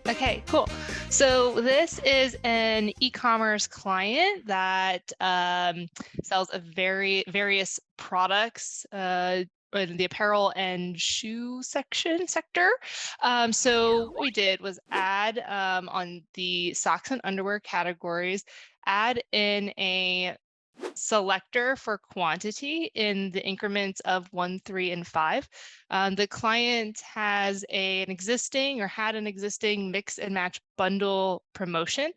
Okay, cool. So this is an e-commerce client that sells various products in the apparel and shoe sector. So what we did was add on the socks and underwear categories, add in a selector for quantity in the increments of 1, 3, and 5. The client has an existing or had an existing mix and match bundle promotion.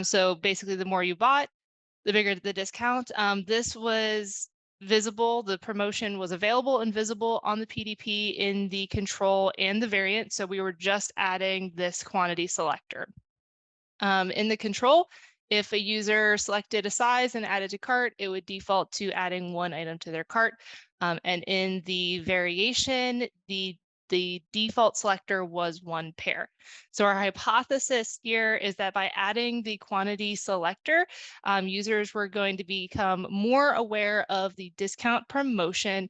So basically, the more you bought, the bigger the discount. This was visible. The promotion was available and visible on the PDP in the control and the variant. So we were just adding this quantity selector. In the control, if a user selected a size and added to cart, it would default to adding one item to their cart. And in the variation, the default selector was one pair. So our hypothesis here is that by adding the quantity selector, users were going to become more aware of the discount promotion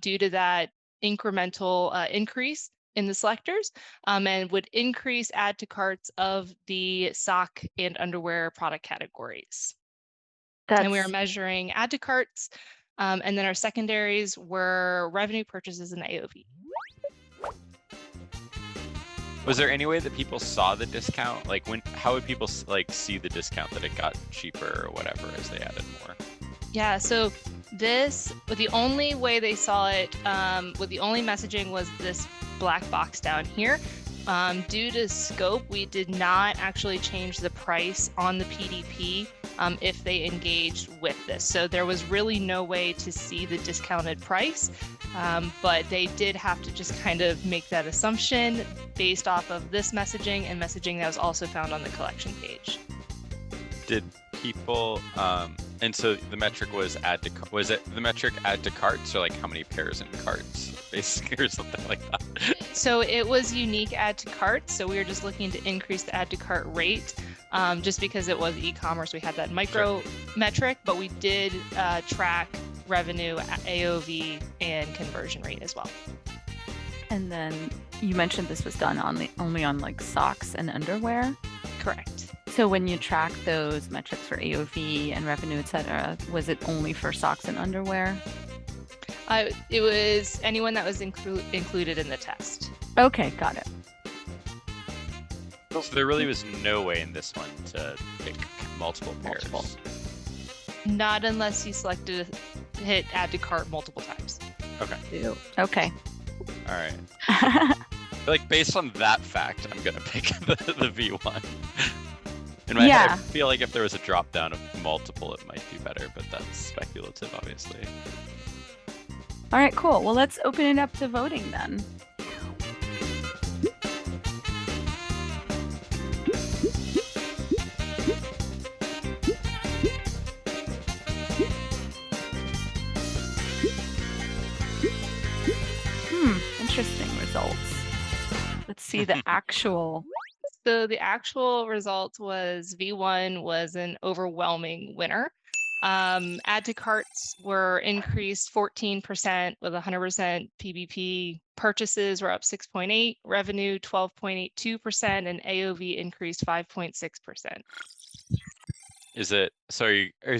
due to that incremental increase in the selectors, and would increase add to carts of the sock and underwear product categories. And we are That's measuring add to carts, and then our secondaries were revenue, purchases, and AOV. Was there any way that people saw the discount? Like how would people like see the discount that it got cheaper or whatever as they added more? Yeah, so the only way they saw it, with the only messaging was this black box down here. Due to scope, we did not actually change the price on the PDP if they engaged with this. So there was really no way to see the discounted price, but they did have to just kind of make that assumption based off of this messaging and messaging that was also found on the collection page. Did people, and so the metric was was it the metric add to carts, or like how many pairs in carts, basically, or something like that? So it was unique add to cart. So we were just looking to increase the add to cart rate, just because it was e-commerce. We had that micro metric, but we did track revenue, AOV, and conversion rate as well. And then you mentioned this was done only on like socks and underwear. Correct. So when you track those metrics for AOV and revenue, et cetera, was it only for socks and underwear? It was anyone that was included in the test. Okay, got it. So there really was no way in this one to pick multiple pairs. Not unless you hit add to cart multiple times. Okay. Ew. Okay. All right. Like based on that fact, I'm gonna pick the V1. In my head, I feel like if there was a drop down of multiple, it might be better, but that's speculative, obviously. All right, cool. Well, let's open it up to voting then. Interesting results. Let's see the actual. So the actual result was V1 was an overwhelming winner. Add to carts were increased 14% with 100% PBP. Purchases were up 6.8%, revenue 12.82%, and AOV increased 5.6%. Is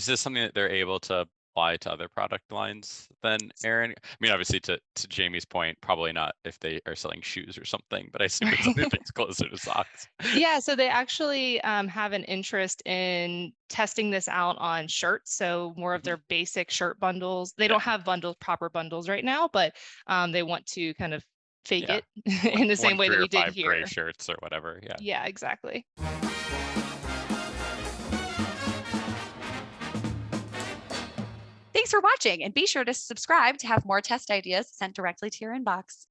this something that they're able to apply to other product lines then, Aaron? I mean, obviously to Jamie's point, probably not if they are selling shoes or something, but I assume it's something that's closer to socks. Yeah, so they actually have an interest in testing this out on shirts. So more of their basic shirt bundles. They don't have proper bundles right now, but they want to kind of fake it in the same way that we did here. Gray shirts or whatever. Yeah. Yeah, exactly. Thanks for watching, and be sure to subscribe to have more test ideas sent directly to your inbox.